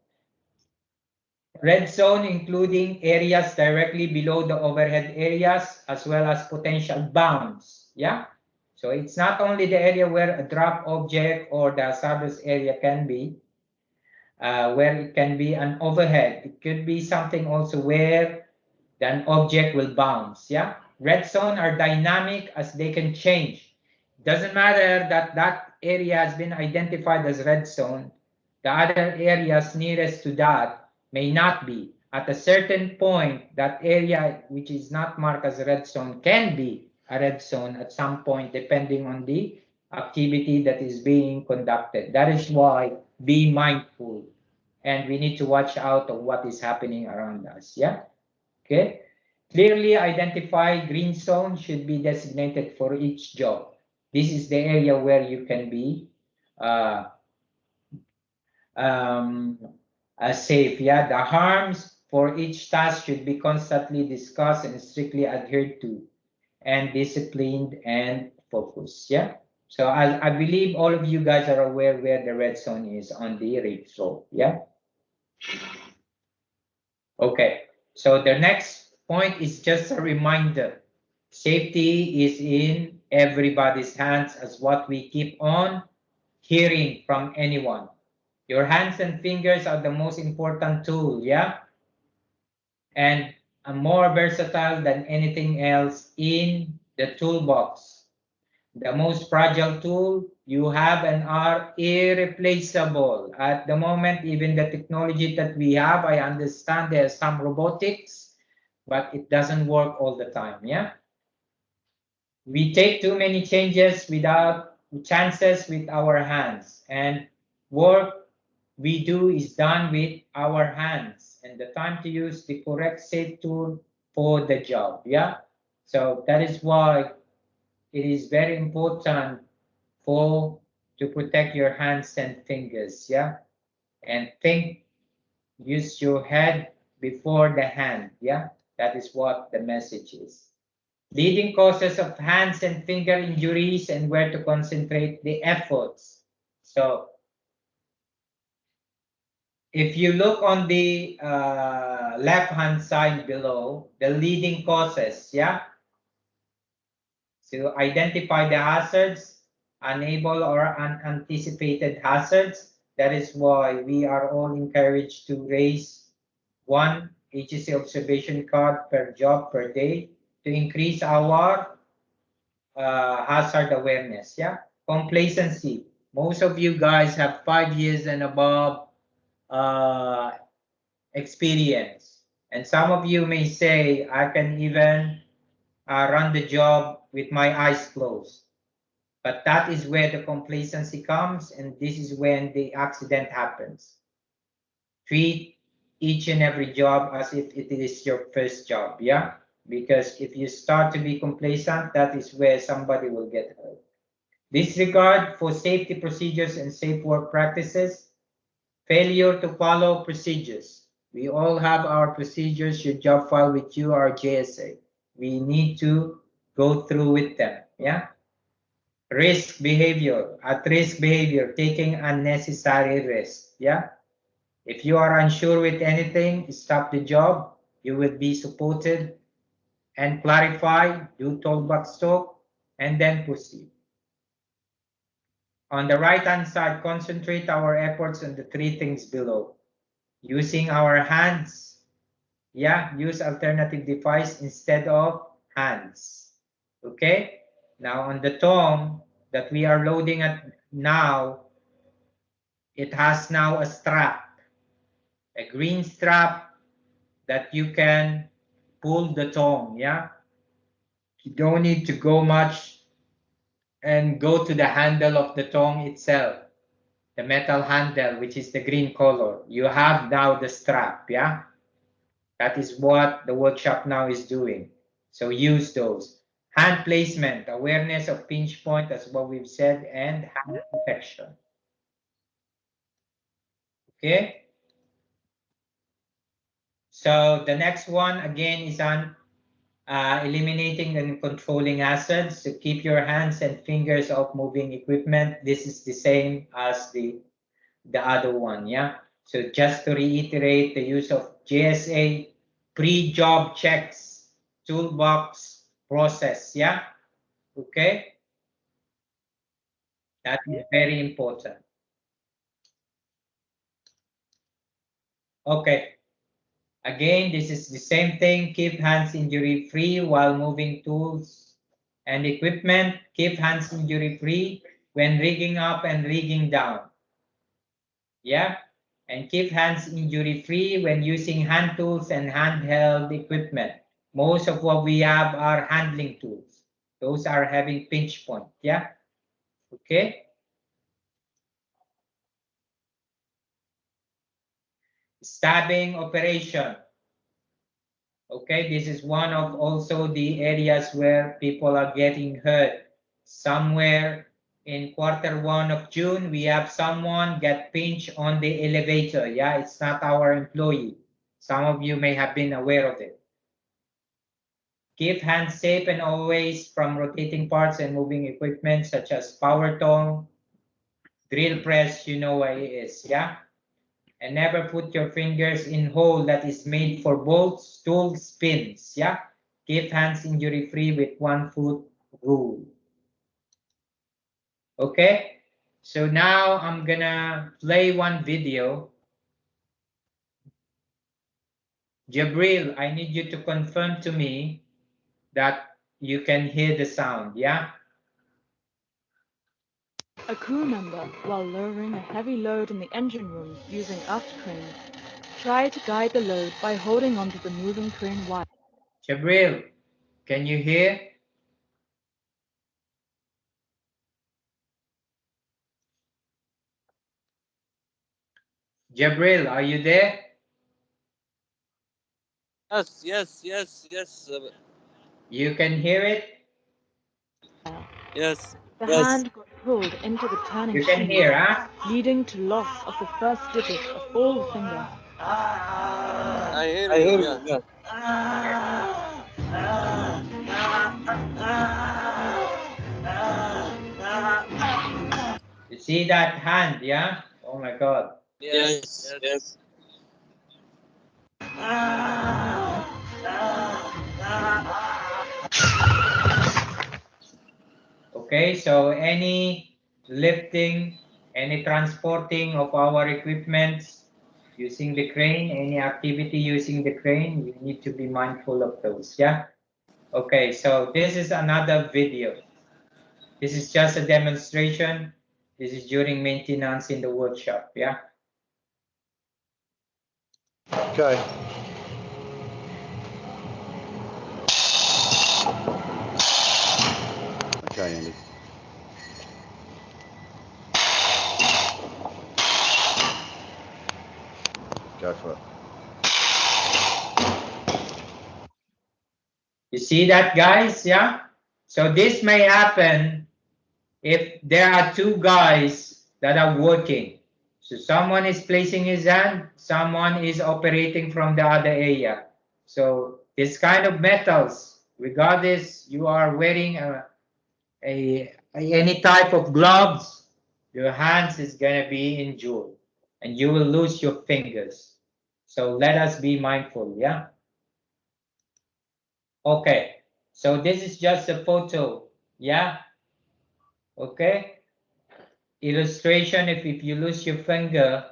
Red zone including areas directly below the overhead areas as well as potential bounds. Yeah, so it's not only the area where a drop object or the hazardous area can be, where it can be an overhead. It could be something also where an object will bounce. Yeah, red zone are dynamic as they can change. Doesn't matter that that area has been identified as red zone. The other areas nearest to that may not be. At a certain point, that area which is not marked as a red zone can be a red zone at some point, depending on the activity that is being conducted. That is why be mindful and we need to watch out of what is happening around us. Yeah. Okay. Clearly identify green zone should be designated for each job. This is the area where you can be uh, um, safe. Yeah, the harms for each task should be constantly discussed and strictly adhered to, and disciplined and focused. Yeah. So I believe all of you guys are aware where the red zone is on the rig floor. Yeah. Okay. So the next point is just a reminder. Safety is in everybody's hands as what we keep on hearing from anyone. Your hands and fingers are the most important tool, yeah? And more versatile than anything else in the toolbox. The most fragile tool you have and are irreplaceable. At the moment, even the technology that we have, I understand there's some robotics, but it doesn't work all the time, yeah? We take too many chances with our hands, and work we do is done with our hands, and the time to use the correct safe tool for the job. Yeah, so that is why it is very important for to protect your hands and fingers. Yeah, and think, use your head before the hand. Yeah, that is what the message is. Leading causes of hands and finger injuries and where to concentrate the efforts. So if you look on the left hand side below, the leading causes, yeah, so identify the hazards, unable or unanticipated hazards. That is why we are all encouraged to raise one HSC observation card per job per day to increase our hazard awareness. Yeah, complacency. Most of you guys have 5 years and above uh, experience, and some of you may say, I can even run the job with my eyes closed. But that is where the complacency comes, and this is when the accident happens. Treat each and every job as if it is your first job, yeah? Because if you start to be complacent, that is where somebody will get hurt. Disregard for safety procedures and safe work practices. Failure to follow procedures. We all have our procedures. Your job file with you, our JSA. We need to go through with them, yeah? Risk behavior. At risk behavior, taking unnecessary risk, yeah? If you are unsure with anything, stop the job. You will be supported and clarify, do toolbox talk, and then proceed. On the right-hand side, concentrate our efforts on the three things below. Using our hands, yeah, use alternative device instead of hands. Okay? Now on the tongue that we are loading at now, it has now a strap, a green strap that you can pull the tongue, yeah? You don't need to go much and go to the handle of the tongue itself, the metal handle, which is the green color. You have now the strap, yeah? That is what the workshop now is doing. So use those. Hand placement, awareness of pinch point, that's what we've said, and hand protection. Okay? So the next one again is on eliminating and controlling hazards. So keep your hands and fingers off moving equipment. This is the same as the other one, yeah? So just to reiterate, the use of JSA pre-job checks, toolbox process, yeah? Okay, that is very important. Okay, again, this is the same thing. Keep hands injury free while moving tools and equipment. Keep hands injury free when rigging up and rigging down. Yeah, and keep hands injury free when using hand tools and handheld equipment. Most of what we have are handling tools. Those are having pinch point. Yeah, okay. Stabbing operation. Okay, this is one of also the areas where people are getting hurt. Somewhere in Q1 of June, we have someone get pinched on the elevator. Yeah, it's not our employee. Some of you may have been aware of it. Keep hands safe and always from rotating parts and moving equipment such as power tong, drill press, you know what it is, yeah? And never put your fingers in hole that is made for bolts, tools, pins, yeah? Keep hands injury free with 1 foot rule. Okay, so now I'm gonna play one video. Jabril, I need you to confirm to me that you can hear the sound, yeah? A crew member, while lowering a heavy load in the engine room using aft crane, tried to guide the load by holding onto the moving crane wire. Jabril, can you hear? Jabril, are you there? Yes. You can hear it? Yes. The hand got pulled into the turning You can sheet, hear, huh? leading to loss of the first digit of all the finger. I hear I hear you. you. Yeah. Yeah. You see that hand, yeah? Oh my God. Yes. Okay, so any lifting, any transporting of our equipments using the crane, any activity using the crane, we need to be mindful of those, yeah? Okay, so this is another video. This is just a demonstration. This is during maintenance in the workshop, yeah? Okay. Okay, Andy. Joshua. You see that, guys? Yeah. So this may happen if there are two guys that are working. So someone is placing his hand, someone is operating from the other area. So this kind of metals, regardless you are wearing any type of gloves, your hands is gonna be injured and you will lose your fingers. So let us be mindful, yeah? Okay, so this is just a photo, yeah? Okay, illustration, if you lose your finger,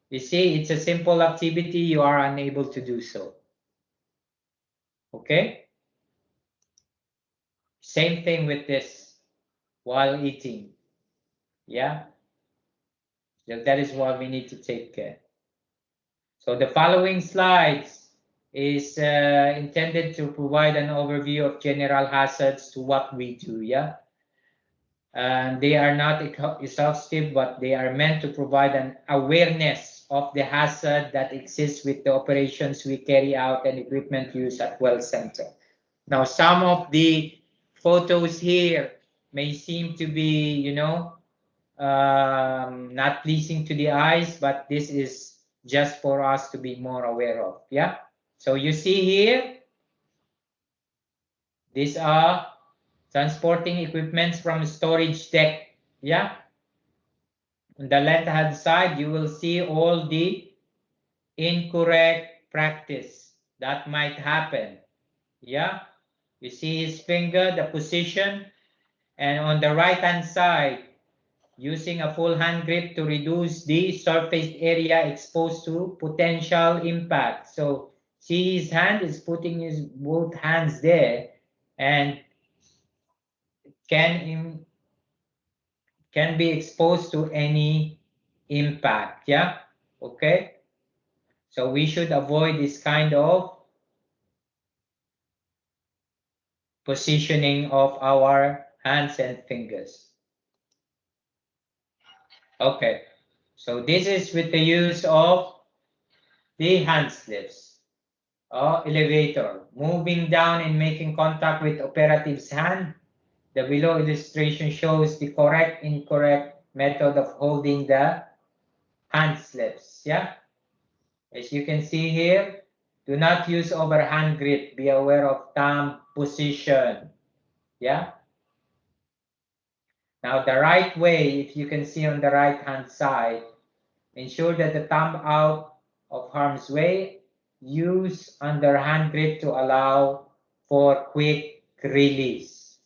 you see, it's a simple activity, you are unable to do so. Okay, same thing with this while eating, yeah? So that is what we need to take care. So the following slides is intended to provide an overview of general hazards to what we do, yeah? And they are not exhaustive, but they are meant to provide an awareness of the hazard that exists with the operations we carry out and equipment used at well center. Now, some of the photos here may seem to be, not pleasing to the eyes, but this is just for us to be more aware of. Yeah. So you see here, these are transporting equipments from storage deck. Yeah. On the left hand side, you will see all the incorrect practice that might happen. Yeah. You see his finger, the position, and on the right hand side, using a full hand grip to reduce the surface area exposed to potential impact. So see his hand is putting his both hands there and can can be exposed to any impact. Yeah. Okay. So we should avoid this kind of positioning of our hands and fingers. Okay. So this is with the use of the hand slips. Elevator, moving down and making contact with operative's hand. The below illustration shows the correct, incorrect method of holding the hand slips. Yeah, as you can see here, do not use overhand grip. Be aware of thumb position. Yeah. Now the right way, if you can see on the right hand side, ensure that the thumb out of harm's way. Use underhand grip to allow for quick release.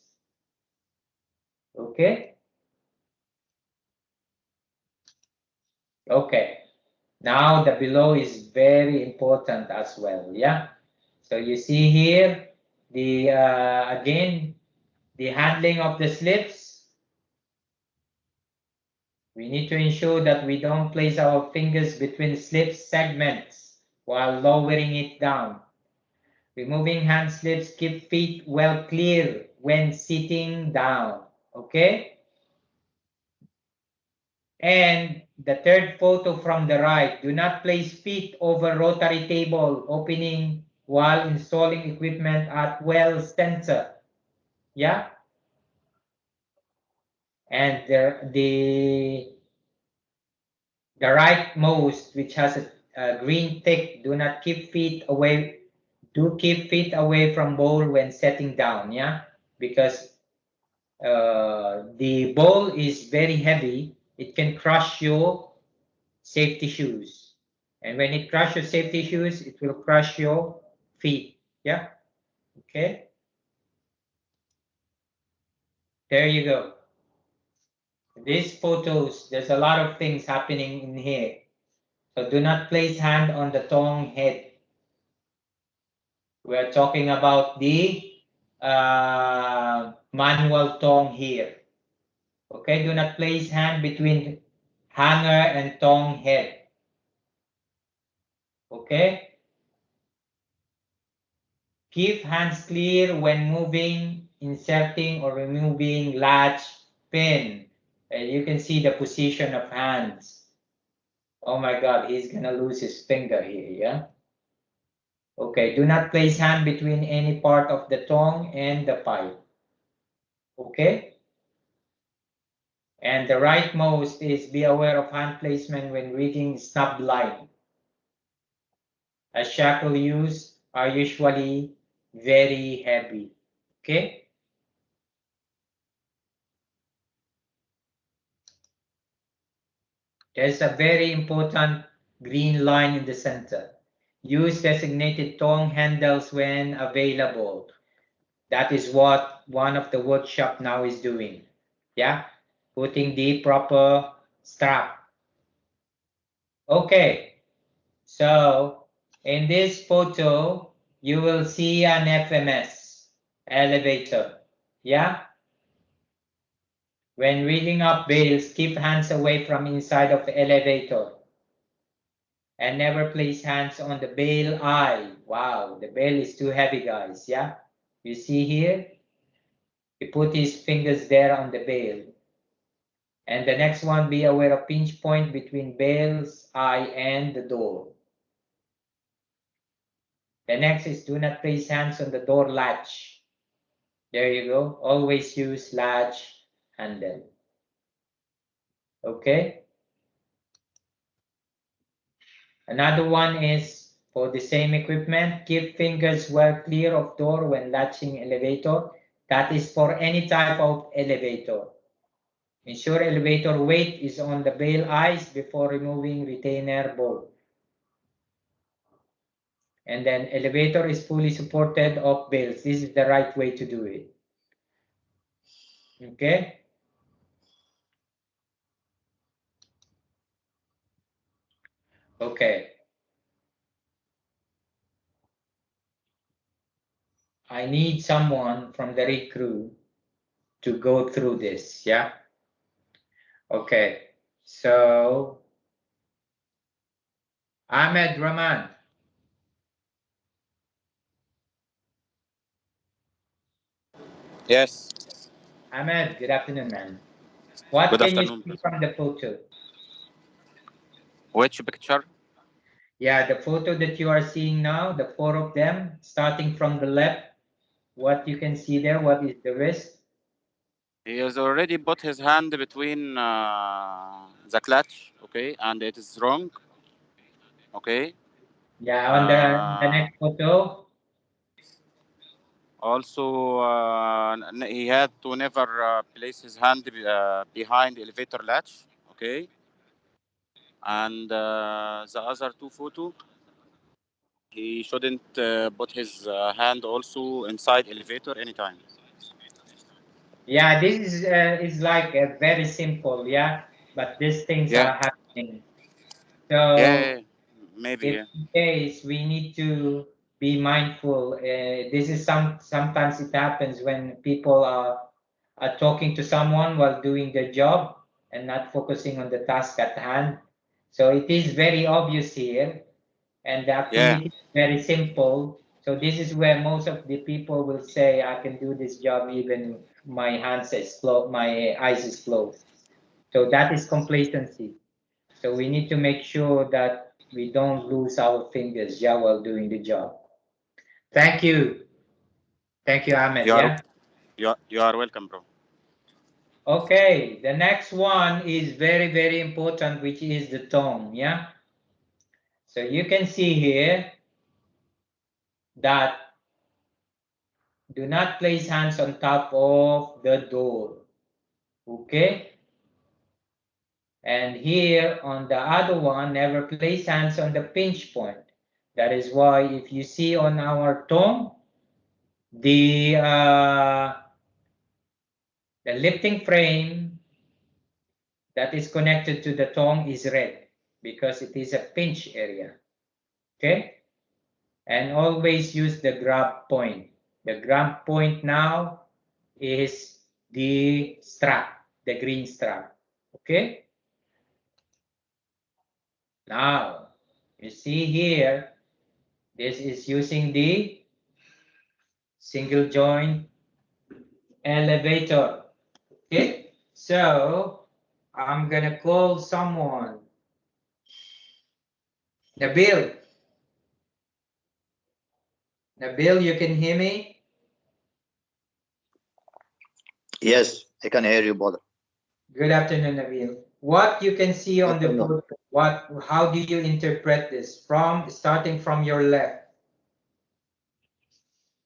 Okay? Okay. Now the below is very important as well. Yeah? So you see here, the again, the handling of the slips. We need to ensure that we don't place our fingers between slip segments while lowering it down. Removing hand slips, keep feet well clear when sitting down. Okay? And the third photo from the right, do not place feet over rotary table opening while installing equipment at well center. Yeah? And the rightmost, which has a green tick, do not keep feet away. Do keep feet away from bowl when setting down. Yeah? Because the ball is very heavy. It can crush your safety shoes. And when it crushes your safety shoes, it will crush your feet. Yeah. Okay. There you go. These photos, there's a lot of things happening in here. So do not place hand on the tongue head. We're talking about the manual tongue here. Okay, do not place hand between hanger and tongue head. Okay. Keep hands clear when moving, inserting or removing latch pin. And you can see the position of hands. Oh my God, he's gonna lose his finger here, yeah? Okay, do not place hand between any part of the tongue and the pipe. Okay? And the rightmost is be aware of hand placement when reading snub line. As shackle used are usually very heavy. Okay? There's a very important green line in the center. Use designated tongue handles when available. That is what one of the workshop now is doing. Yeah? Putting the proper strap. Okay. So in this photo, you will see an FMS elevator. Yeah? When reading up bales, keep hands away from inside of the elevator. And never place hands on the bale eye. Wow, the bale is too heavy, guys. Yeah? You see here? He put his fingers there on the bale. And the next one, be aware of pinch point between bale's eye and the door. The next is do not place hands on the door latch. There you go. Always use latch handle. Okay. Another one is for the same equipment, keep fingers well clear of door when latching elevator. That is for any type of elevator. Ensure elevator weight is on the bale eyes before removing retainer bolt. And then elevator is fully supported of bales. This is the right way to do it. Okay. Okay. I need someone from the rig crew to go through this. Yeah. Okay. So Ahmed Rahman. Yes. Ahmed, good afternoon, man. What Good can you afternoon, see brother. from the photo? Which picture? Yeah, the photo that you are seeing now, the four of them, starting from the left, what you can see there, what is the wrist? He has already put his hand between the clutch, okay, and it is wrong, okay. Yeah, on the Uh, next photo. Also, he had to never place his hand behind the elevator latch, okay. And the other two photo, he shouldn't put his hand also inside elevator anytime. Yeah, this is like a very simple, yeah, but these things Yeah, are happening. yeah, So yeah. Maybe, if yeah, in case we need to be mindful, this is sometimes it happens when people are talking to someone while doing their job and not focusing on the task at hand. So it is very obvious here, and the yeah, activity is very simple. So this is where most of the people will say, "I can do this job even my hands is closed, my eyes is closed." So that is complacency. So we need to make sure that we don't lose our fingers, yeah, while doing the job. Thank you. Thank you, Ahmed. you are Yeah. you are welcome, bro. Okay. The next one is very, very important, which is the tone. Yeah. So you can see here that do not place hands on top of the door. Okay. And here on the other one, never place hands on the pinch point. That is why if you see on our tongue, the uh, the lifting frame that is connected to the tongue is red because it is a pinch area. Okay? And always use the grab point. The grab point now is the strap, the green strap. Okay? Now, you see here, this is using the single joint elevator. Okay? So, I'm gonna call someone. Nabil. Nabil, you can hear me? Yes, I can hear you, brother. Good afternoon, Nabil. What you can see on the Afternoon. photo, how do you interpret this starting from your left?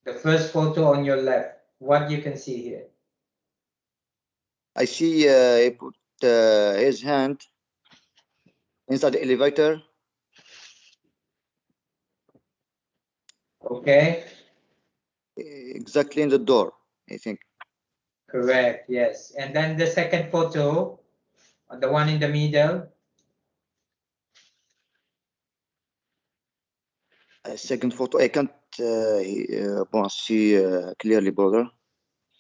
The first photo on your left, what you can see here? I see he put his hand inside the elevator. Okay, Exactly in the door, I think. correct, yes. And then the second photo, the one in the middle. Second photo, I can't see clearly, brother.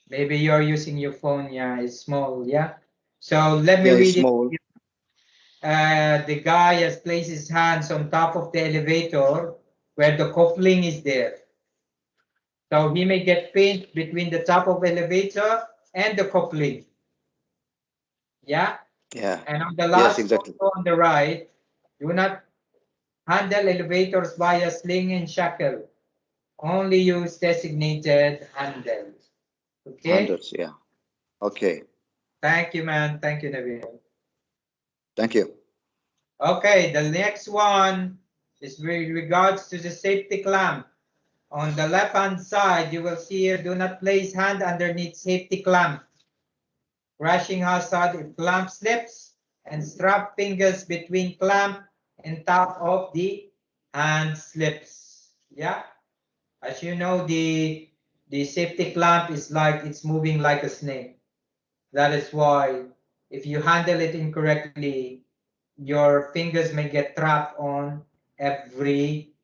Maybe you're using your phone, yeah, it's small, yeah. So let me Yeah, it's read it. small. The guy has placed his hands on top of the elevator where the coupling is there. So he may get pinched between the top of elevator and the coupling. Yeah. Yeah. And on the Yes, last exactly. photo on the right, do not handle elevators via sling and shackle. Only use designated handle. Okay. Handles, yeah. Okay. Thank you, man. Thank you, Nabil. Thank you. Okay, the next one is with regards to the safety clamp. On the left hand side, you will see here, do not place hand underneath safety clamp. Crashing hazard if clamp slips, and strap fingers between clamp and top of the hand slips. Yeah, as you know, the safety clamp is like it's moving like a snake. That is why if you handle it incorrectly, your fingers may get trapped on every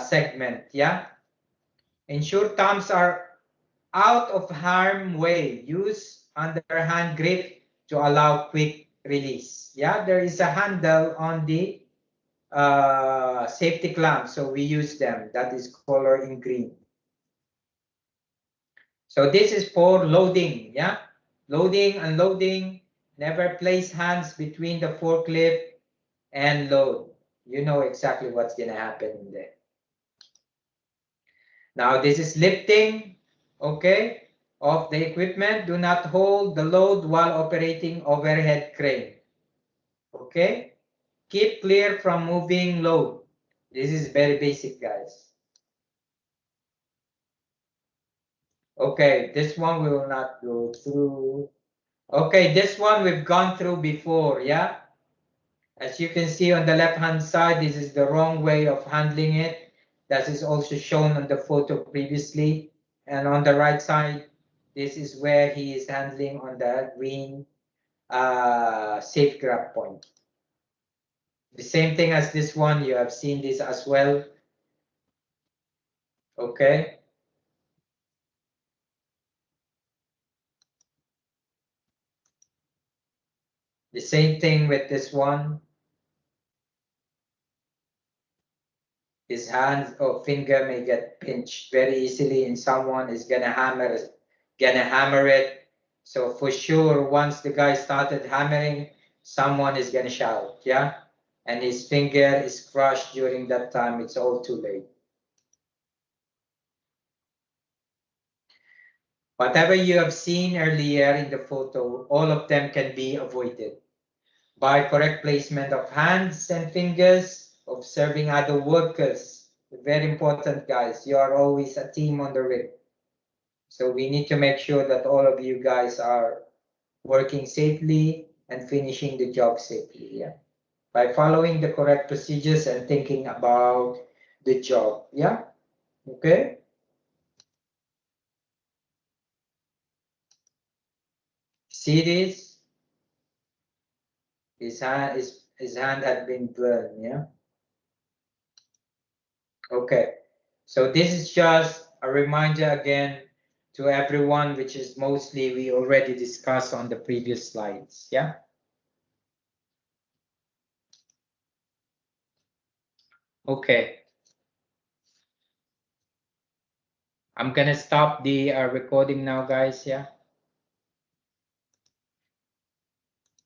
segment. Yeah, ensure thumbs are out of harm way. Use underhand grip to allow quick release. Yeah, there is a handle on the safety clamp, so we use them. That is color in green. So this is for loading. Yeah, loading, unloading. Never place hands between the forklift and load. You know exactly what's gonna happen in there. Now this is lifting, okay, of the equipment. Do not hold the load while operating overhead crane. Okay, keep clear from moving load. This is very basic, guys. Okay, this one we will not go through. Okay, this one we've gone through before, yeah? As you can see on the left hand side, this is the wrong way of handling it. That is also shown on the photo previously. And on the right side, this is where he is handling on the green safe grab point. The same thing as this one, you have seen this as well. Okay. The same thing with this one. His hand or finger may get pinched very easily, and someone is gonna hammer it. So for sure, once the guy started hammering, someone is gonna shout, yeah, and his finger is crushed during that time. It's all too late. Whatever you have seen earlier in the photo, all of them can be avoided by correct placement of hands and fingers, observing other workers. Very important, guys. You are always a team on the rig. So we need to make sure that all of you guys are working safely and finishing the job safely. Yeah. By following the correct procedures and thinking about the job. Yeah. Okay. See this? His hand had been burned. Yeah. Okay. So this is just a reminder again to everyone, which is mostly we already discussed on the previous slides. Yeah. Okay. I'm gonna stop the recording now, guys. Yeah.